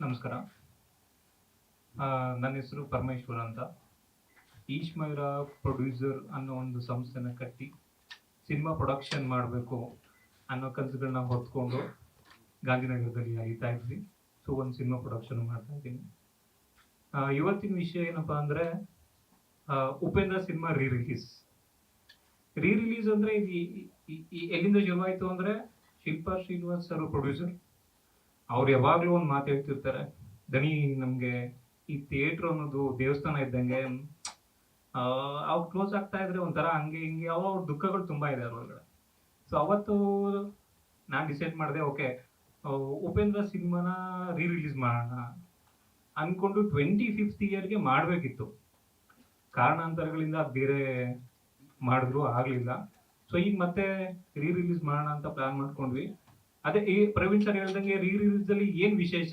ನಮಸ್ಕಾರ. ನನ್ನ ಹೆಸರು ಪರಮೇಶ್ವರ್ ಅಂತ. ಈಶ್ ಮಯೂರ ಪ್ರೊಡ್ಯೂಸರ್ ಅನ್ನೋ ಒಂದು ಸಂಸ್ಥೆನ ಕಟ್ಟಿ ಸಿನಿಮಾ ಪ್ರೊಡಕ್ಷನ್ ಮಾಡಬೇಕು ಅನ್ನೋ ಕನಸುಗಳನ್ನ ಹೊತ್ಕೊಂಡು ಗಾಂಧಿನಗರದಲ್ಲಿ ಅರಿತಾ ಇದ್ವಿ. ಸೊ ಒಂದು ಸಿನಿಮಾ ಪ್ರೊಡಕ್ಷನ್ ಮಾಡ್ತಾ ಇದ್ದೀನಿ. ಇವತ್ತಿನ ವಿಷಯ ಏನಪ್ಪಾ ಅಂದರೆ, ಉಪೇಂದ್ರ ಸಿನಿಮಾ ರೀ ರಿಲೀಸ್ ಅಂದರೆ ಇದು ಎಲ್ಲಿಂದ ಶುರುವಾಯಿತು ಅಂದರೆ, ಶಿಲ್ಪಾ ಶ್ರೀನಿವಾಸ್ ಸರ್ ಪ್ರೊಡ್ಯೂಸರ್. ಅವ್ರು ಯಾವಾಗಲೂ ಒಂದು ಮಾತು ಹೇಳ್ತಿರ್ತಾರೆ, ದಣಿ ನಮಗೆ ಈ ಥಿಯೇಟ್ರ್ ಅನ್ನೋದು ದೇವಸ್ಥಾನ ಇದ್ದಂಗೆ, ಅವ್ರು ಕ್ಲೋಸ್ ಆಗ್ತಾ ಇದ್ರೆ ಒಂಥರ ಹಂಗೆ ಹಿಂಗೆ ಅವ್ರ ದುಃಖಗಳು ತುಂಬ ಇದೆ ಅವ್ರೊಳಗಡೆ. ಸೊ ಅವತ್ತು ನಾನು ಡಿಸೈಡ್ ಮಾಡಿದೆ, ಓಕೆ ಉಪೇಂದ್ರ ಸಿನಿಮಾನ ರಿಲೀಸ್ ಮಾಡೋಣ ಅಂದ್ಕೊಂಡು 25th ಇಯರ್ಗೆ ಮಾಡಬೇಕಿತ್ತು. ಕಾರಣಾಂತರಗಳಿಂದ ಬೇರೆ ಮಾಡಿದ್ರು ಆಗಲಿಲ್ಲ. ಸೊ ಈಗ ಮತ್ತೆ ರಿಲೀಸ್ ಮಾಡೋಣ ಅಂತ ಪ್ಲಾನ್ ಮಾಡ್ಕೊಂಡ್ವಿ. ಅದೇ ಈ ಪ್ರವೀಣ್ ಸರ್ ಹೇಳ್ದಂಗೆ ರಿಲೀಸಲ್ಲಿ ಏನು ವಿಶೇಷ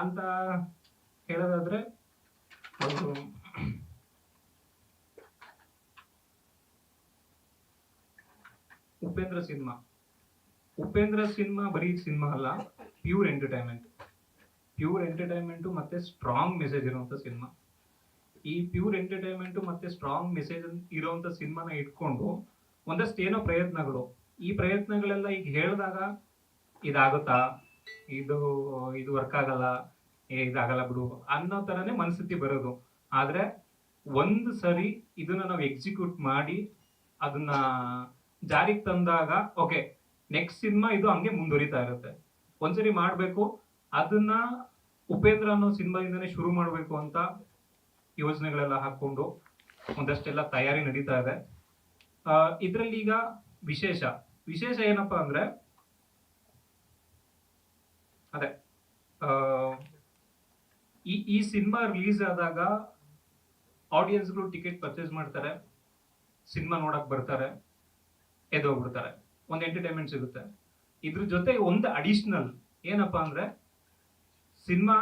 ಅಂತ ಹೇಳೋದಾದ್ರೆ, ಅವರು ಉಪೇಂದ್ರ ಸಿನಿಮಾ ಬರೀ ಸಿನಿಮಾ ಅಲ್ಲ, ಪ್ಯೂರ್ ಎಂಟರ್ಟೈನ್ಮೆಂಟು ಮತ್ತೆ ಸ್ಟ್ರಾಂಗ್ ಮೆಸೇಜ್ ಇರುವಂತ ಸಿನಿಮಾ. ಈ ಪ್ಯೂರ್ ಎಂಟರ್ಟೈನ್ಮೆಂಟು ಮತ್ತೆ ಸ್ಟ್ರಾಂಗ್ ಮೆಸೇಜ್ ಇರುವಂತ ಸಿನಿಮಾನ ಇಟ್ಕೊಂಡು ಒಂದಷ್ಟು ಏನೋ ಪ್ರಯತ್ನಗಳು, ಈ ಪ್ರಯತ್ನಗಳೆಲ್ಲ ಈಗ ಹೇಳಿದಾಗ ಇದಾಗುತ್ತಾ, ಇದು ವರ್ಕ್ ಆಗಲ್ಲ, ಇದಾಗಲ್ಲ ಬಿಡು ಅನ್ನೋ ಥರನೇ ಮನಸ್ಥಿತಿ ಬರೋದು. ಆದರೆ ಒಂದು ಸರಿ ಇದನ್ನ ನಾವು ಎಕ್ಸಿಕ್ಯೂಟ್ ಮಾಡಿ ಅದನ್ನ ಜಾರಿಗೆ ತಂದಾಗ ಓಕೆ, ನೆಕ್ಸ್ಟ್ ಸಿನಿಮಾ ಇದು ಹಂಗೆ ಮುಂದುವರಿತಾ ಇರುತ್ತೆ. ಒಂದ್ಸರಿ ಮಾಡಬೇಕು, ಅದನ್ನ ಉಪೇಂದ್ರ ಅನ್ನೋ ಸಿನಿಮಾದಿಂದನೇ ಶುರು ಮಾಡಬೇಕು ಅಂತ ಯೋಜನೆಗಳೆಲ್ಲ ಹಾಕೊಂಡು ಒಂದಷ್ಟೆಲ್ಲ ತಯಾರಿ ನಡೀತಾ ಇದೆ. ಇದರಲ್ಲಿ ಈಗ ವಿಶೇಷ ಏನಪ್ಪಾ ಅಂದ್ರೆ, ಅದೇ ಈ ಸಿನಿಮಾ ರಿಲೀಸ್ ಆದಾಗ ಆಡಿಯನ್ಸ್ಗಳು ಟಿಕೆಟ್ ಪರ್ಚೇಸ್ ಮಾಡ್ತಾರೆ, ಸಿನಿಮಾ ನೋಡಕ್ ಬರ್ತಾರೆ, ಎದ್ದೋಗ್ಬಿಡ್ತಾರೆ, ಒಂದು ಎಂಟರ್ಟೈನ್ಮೆಂಟ್ ಸಿಗುತ್ತೆ. ಇದ್ರ ಜೊತೆ ಒಂದು ಅಡಿಷನಲ್ ಏನಪ್ಪಾ ಅಂದ್ರೆ, ಸಿನಿಮಾ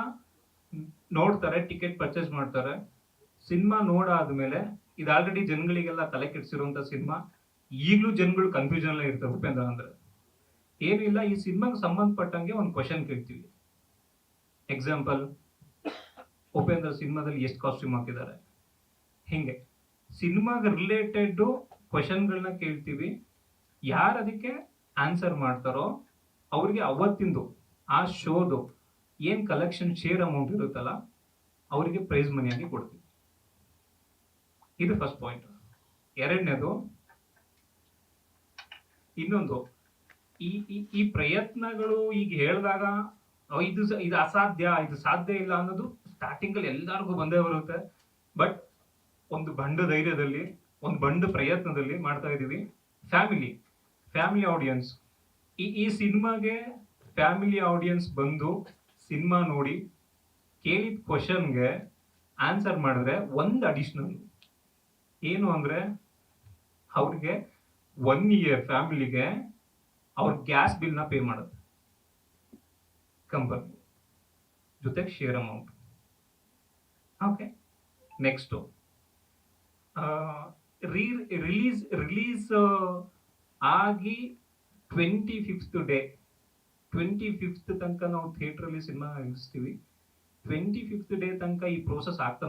ನೋಡ್ತಾರೆ, ಟಿಕೆಟ್ ಪರ್ಚೇಸ್ ಮಾಡ್ತಾರೆ, ಸಿನಿಮಾ ನೋಡಾದ್ಮೇಲೆ ಇದು ಆಲ್ರೆಡಿ ಜನಗಳಿಗೆಲ್ಲ ತಲೆ ಕೆಡಿಸಿರುವಂತ ಸಿನಿಮಾ, ಈಗಲೂ ಜನಗಳು ಕನ್ಫ್ಯೂಷನ್ ಅಲ್ಲೇ ಇರ್ತಾರೆ. ಉಪೇಂದ್ರ ಅಂದ್ರೆ ಏನಿಲ್ಲ, ಈ ಸಿನಿಮಾಗೆ ಸಂಬಂಧಪಟ್ಟಂಗೆ ಒಂದು ಕ್ವಶನ್ ಕೇಳ್ತೀವಿ. ಎಕ್ಸಾಂಪಲ್, ಉಪೇಂದ್ರ ಸಿನಿಮಾದಲ್ಲಿ ಎಷ್ಟು ಕಾಸ್ಟ್ಯೂಮ್ ಹಾಕಿದ್ದಾರೆ, ಹಿಂಗೆ ಸಿನಿಮಾಗೆ ರಿಲೇಟೆಡ್ ಕ್ವಶನ್ಗಳನ್ನ ಕೇಳ್ತೀವಿ. ಯಾರು ಅದಕ್ಕೆ ಆನ್ಸರ್ ಮಾಡ್ತಾರೋ ಅವ್ರಿಗೆ ಅವತ್ತಿಂದು ಆ ಶೋದು ಏನ್ ಕಲೆಕ್ಷನ್ ಶೇರ್ ಅಮೌಂಟ್ ಇರುತ್ತಲ್ಲ, ಅವರಿಗೆ ಪ್ರೈಸ್ ಮನಿಯಾಗಿ ಕೊಡ್ತೀವಿ. ಇದು ಫಸ್ಟ್ ಪಾಯಿಂಟ್. ಎರಡನೇದು, ಇನ್ನೊಂದು, ಈ ಪ್ರಯತ್ನಗಳು ಈಗ ಹೇಳಿದಾಗ ಇದು ಅಸಾಧ್ಯ, ಇದು ಸಾಧ್ಯ ಇಲ್ಲ ಅನ್ನೋದು ಸ್ಟಾರ್ಟಿಂಗ್ ಅಲ್ಲಿ ಎಲ್ಲರಿಗೂ ಬಂದೇ ಬರುತ್ತೆ. ಬಟ್ ಒಂದು ಬಂಡ ಧೈರ್ಯದಲ್ಲಿ, ಒಂದು ಬಂಡ ಪ್ರಯತ್ನದಲ್ಲಿ ಮಾಡ್ತಾ ಇದೀವಿ. ಫ್ಯಾಮಿಲಿ ಆಡಿಯನ್ಸ್, ಈ ಸಿನಿಮಾಗೆ ಫ್ಯಾಮಿಲಿ ಆಡಿಯನ್ಸ್ ಬಂದು ಸಿನಿಮಾ ನೋಡಿ ಕೇಳಿದ ಕ್ವಶನ್ಗೆ ಆನ್ಸರ್ ಮಾಡಿದ್ರೆ ಒಂದು ಅಡಿಷನಲ್ ಏನು ಅಂದ್ರೆ, ಅವ್ರಿಗೆ 1 year ಫ್ಯಾಮಿಲಿಗೆ ಅವ್ರ ಗ್ಯಾಸ್ ಬಿಲ್ನ ಪೇ ಮಾಡುತ್ತೆ ಕಂಪನಿ, ಜೊತೆಗೆ share amount. Okay, next release ಆಗಿ 25th ತನಕ ನಾವು ಥಿಯೇಟ್ರಲ್ಲಿ ಸಿನಿಮಾ ನಿಲ್ಲಿಸ್ತೀವಿ. 25th ಡೇ ತನಕ ಈ ಪ್ರೋಸೆಸ್ ಆಗ್ತಾ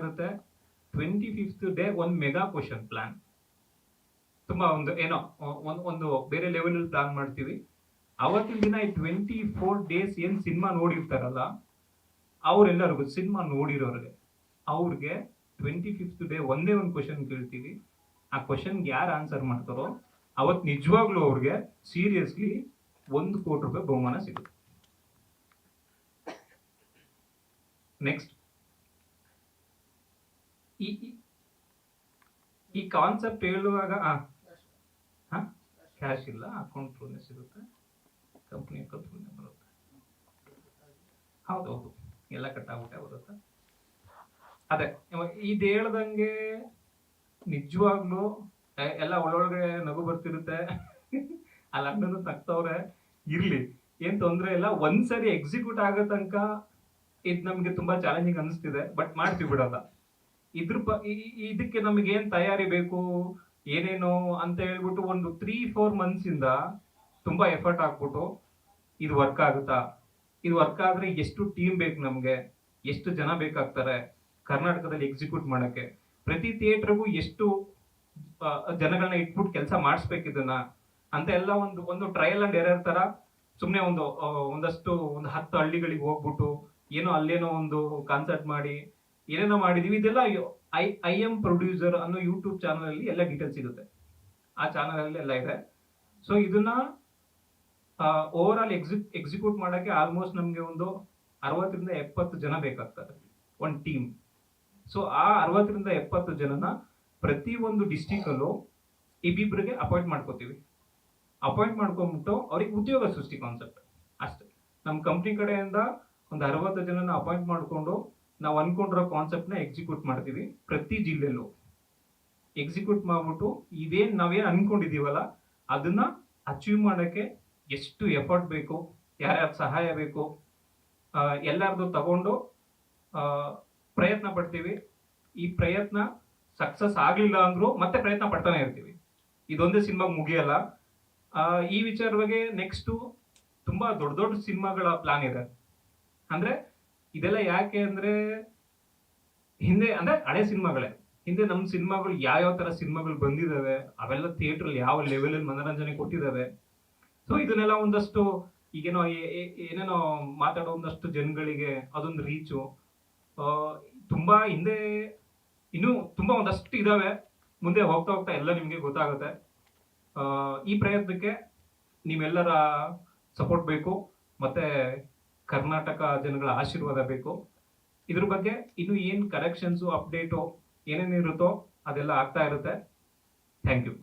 ಇರುತ್ತೆ. 25th ಡೇ ಒಂದು ಮೆಗಾ ಕ್ವಶನ್ ಪ್ಲಾನ್, ತುಂಬಾ ಒಂದು ಬೇರೆ ಲೆವೆಲ್ ಪ್ಲಾನ್ ಮಾಡ್ತೀವಿ. ಅವತ್ತಿನ ದಿನ ಈ 24 days ಏನ್ ಸಿನಿಮಾ ನೋಡಿರ್ತಾರಲ್ಲ ಅವರೆಲ್ಲರಿಗೂ, ಸಿನಿಮಾ ನೋಡಿರೋರಿಗೆ ಅವ್ರಿಗೆ 25th ಡೇ ಒಂದೇ ಒಂದು ಕ್ವಶನ್ ಕೇಳ್ತೀವಿ. ಆ ಕ್ವಶನ್ಗೆ ಯಾರು ಆನ್ಸರ್ ಮಾಡ್ತಾರೋ ಅವತ್ತು ನಿಜವಾಗ್ಲೂ ಅವ್ರಿಗೆ ಸೀರಿಯಸ್ಲಿ 1 ಕೋಟಿ ರೂಪಾಯಿ ಬಹುಮಾನ ಸಿಗುತ್ತೆ. ನೆಕ್ಸ್ಟ್, ಈ ಕಾನ್ಸೆಪ್ಟ್ ಹೇಳುವಾಗ ಕ್ಯಾಶ್ ಇಲ್ಲ, ಅಕೌಂಟ್ ಥ್ರೂನೇ ಸಿಗುತ್ತೆ, ಕಂಪ್ನಿ ಅಕೌಂಟ್ ಥ್ರೂನೇ ಬರುತ್ತೆ. ಹೌದೌದು, ಎಲ್ಲ ಕಟ್ಟಾಗ್ಬಿಟ್ಟೆ ಬರುತ್ತೆ. ಅದೇ ಇದು ಹೇಳ್ದಂಗೆ ನಿಜವಾಗ್ಲೂ ಎಲ್ಲ ಒಳೊಳಗೆ ನಗು ಬರ್ತಿರುತ್ತೆ. ಅಲ್ಲಿ ಅಣ್ಣನು ತಗ್ತವ್ರೆ, ಇರ್ಲಿ, ಏನ್ ತೊಂದ್ರೆ ಇಲ್ಲ. ಒಂದ್ಸರಿ ಎಕ್ಸಿಕ್ಯೂಟ್ ಆಗೋ ತನಕ ಇದು ನಮ್ಗೆ ತುಂಬಾ ಚಾಲೆಂಜಿಂಗ್ ಅನಿಸ್ತಿದೆ, ಬಟ್ ಮಾಡ್ತೀವಿ ಬಿಡಲ್ಲ. ಇದಕ್ಕೆ ನಮಗೆ ಏನ್ ತಯಾರಿ ಬೇಕು, ಏನೇನು ಅಂತ ಹೇಳ್ಬಿಟ್ಟು ಒಂದು 3-4 months ಇಂದ ತುಂಬಾ ಎಫರ್ಟ್ ಹಾಕ್ಬಿಟ್ಟು ಇದು ವರ್ಕ್ ಆಗುತ್ತಾ, ಇದು ವರ್ಕ್ ಆದ್ರೆ ಎಷ್ಟು ಟೀಮ್ ಬೇಕು ನಮ್ಗೆ, ಎಷ್ಟು ಜನ ಬೇಕಾಗ್ತಾರೆ ಕರ್ನಾಟಕದಲ್ಲಿ ಎಕ್ಸಿಕ್ಯೂಟ್ ಮಾಡಕ್ಕೆ, ಪ್ರತಿ ಥಿಯೇಟರ್ಗೂ ಎಷ್ಟು ಜನಗಳನ್ನ ಇಟ್ಬಿಟ್ಟು ಕೆಲಸ ಮಾಡಿಸ್ಬೇಕು ಇದನ್ನ ಅಂತ ಎಲ್ಲ ಒಂದು ಒಂದು ಟ್ರಯಲ್ ಅಂಡ್ ಎರರ್ ತರ ಸುಮ್ಮನೆ ಒಂದಷ್ಟು ಒಂದು 10 ಹಳ್ಳಿಗಳಿಗೆ ಹೋಗ್ಬಿಟ್ಟು ಏನೋ ಅಲ್ಲೇನೋ ಒಂದು ಕಾನ್ಸರ್ಟ್ ಮಾಡಿ ಏನೇನೋ ಮಾಡಿದೀವಿ. ಇದೆಲ್ಲ ಐ ಎಂ ಪ್ರೊಡ್ಯೂಸರ್ ಅನ್ನೋ ಯೂಟ್ಯೂಬ್ ಚಾನಲ್ ಅಲ್ಲಿ ಎಲ್ಲ ಡೀಟೇಲ್ಸ್ ಸಿಗುತ್ತೆ, ಆ ಚಾನಲ್ ಅಲ್ಲಿ ಎಲ್ಲ ಇದೆ. ಸೊ ಇದನ್ನ ಓವರ್ ಆಲ್ ಎಕ್ಸಿಕ್ಯೂಟ್ ಮಾಡಕ್ಕೆ ಆಲ್ಮೋಸ್ಟ್ ನಮ್ಗೆ ಒಂದು 60 ರಿಂದ 70 ಜನ ಬೇಕಾಗ್ತಾರೆ, ಒಂದು ಟೀಮ್. ಸೊ ಆ 60 ರಿಂದ 70 ಜನನ ಪ್ರತಿ ಒಂದು ಡಿಸ್ಟಿಕ್ ಅಲ್ಲೂ ಇಬ್ಬಿಬ್ರಿಗೆ ಅಪಾಯಿಂಟ್ ಮಾಡ್ಕೋತೀವಿ. ಅಪಾಯಿಂಟ್ ಮಾಡ್ಕೊಂಡ್ಬಿಟ್ಟು ಅವ್ರಿಗೆ ಉದ್ಯೋಗ ಸೃಷ್ಟಿ ಕಾನ್ಸೆಪ್ಟ್ ಅಷ್ಟೇ. ನಮ್ಮ ಕಂಪ್ನಿ ಕಡೆಯಿಂದ ಒಂದು 60 ಜನನ ಅಪಾಯಿಂಟ್ ಮಾಡ್ಕೊಂಡು ನಾವು ಅನ್ಕೊಂಡಿರೋ ಕಾನ್ಸೆಪ್ಟ್ ನ ಎಕ್ಸಿಕ್ಯೂಟ್ ಮಾಡ್ತೀವಿ. ಪ್ರತಿ ಜಿಲ್ಲೆಲ್ಲೂ ಎಕ್ಸಿಕ್ಯೂಟ್ ಮಾಡ್ಬಿಟ್ಟು ನಾವೇನ್ ಅನ್ಕೊಂಡಿದೀವಲ್ಲ ಅದನ್ನ ಅಚೀವ್ ಮಾಡಕ್ಕೆ ಎಷ್ಟು ಎಫರ್ಟ್ ಬೇಕು, ಯಾರ್ಯಾರ ಸಹಾಯ ಬೇಕು, ಎಲ್ಲಾರ್ದು ತಗೊಂಡು ಪ್ರಯತ್ನ ಪಡ್ತೀವಿ. ಈ ಪ್ರಯತ್ನ ಸಕ್ಸಸ್ ಆಗ್ಲಿಲ್ಲ ಅಂದ್ರೂ ಮತ್ತೆ ಪ್ರಯತ್ನ ಪಡ್ತಾನೆ ಇರ್ತೀವಿ. ಇದೊಂದೇ ಸಿನಿಮಾಗ್ ಮುಗಿಯಲ್ಲ. ಈ ವಿಚಾರ ಬಗ್ಗೆ ನೆಕ್ಸ್ಟ್ ತುಂಬಾ ದೊಡ್ಡ ದೊಡ್ಡ ಸಿನಿಮಾಗಳ ಪ್ಲಾನ್ ಇದೆ. ಅಂದ್ರೆ ಇದೆಲ್ಲ ಯಾಕೆ ಅಂದ್ರೆ ಹಿಂದೆ ಅಂದ್ರೆ ಹಳೆ ಸಿನಿಮಾಗಳೇ, ಹಿಂದೆ ನಮ್ಮ ಸಿನಿಮಾಗಳು ಯಾವ ತರ ಸಿನಿಮಾಗಳು ಬಂದಿದಾವೆ, ಅವೆಲ್ಲ ಥಿಯೇಟರ್ ಯಾವ ಲೆವೆಲ್ ಅಲ್ಲಿ ಮನೋರಂಜನೆ ಕೊಟ್ಟಿದಾವೆ. ಸೊ ಇದನ್ನೆಲ್ಲ ಒಂದಷ್ಟು ಈಗೇನೋ ಏನೇನೋ ಮಾತಾಡೋ ಒಂದಷ್ಟು ಜನಗಳಿಗೆ ಅದೊಂದು ರೀಚು. ತುಂಬಾ ಹಿಂದೆ ಇನ್ನೂ ತುಂಬಾ ಒಂದಷ್ಟು ಇದಾವೆ, ಮುಂದೆ ಹೋಗ್ತಾ ಹೋಗ್ತಾ ಎಲ್ಲ ನಿಮ್ಗೆ ಗೊತ್ತಾಗುತ್ತೆ. ಈ ಪ್ರಯತ್ನಕ್ಕೆ ನೀವೆಲ್ಲರ ಸಪೋರ್ಟ್ ಬೇಕು, ಮತ್ತೆ ಕರ್ನಾಟಕ ಜನಗಳ ಆಶೀರ್ವಾದ ಬೇಕು. ಇದ್ರ ಬಗ್ಗೆ ಇನ್ನು ಏನ್ ಕರೆಕ್ಷನ್ಸು ಅಪ್ಡೇಟು ಏನೇನಿರುತ್ತೋ ಅದೆಲ್ಲ ಆಗ್ತಾ ಇರುತ್ತೆ. Thank you.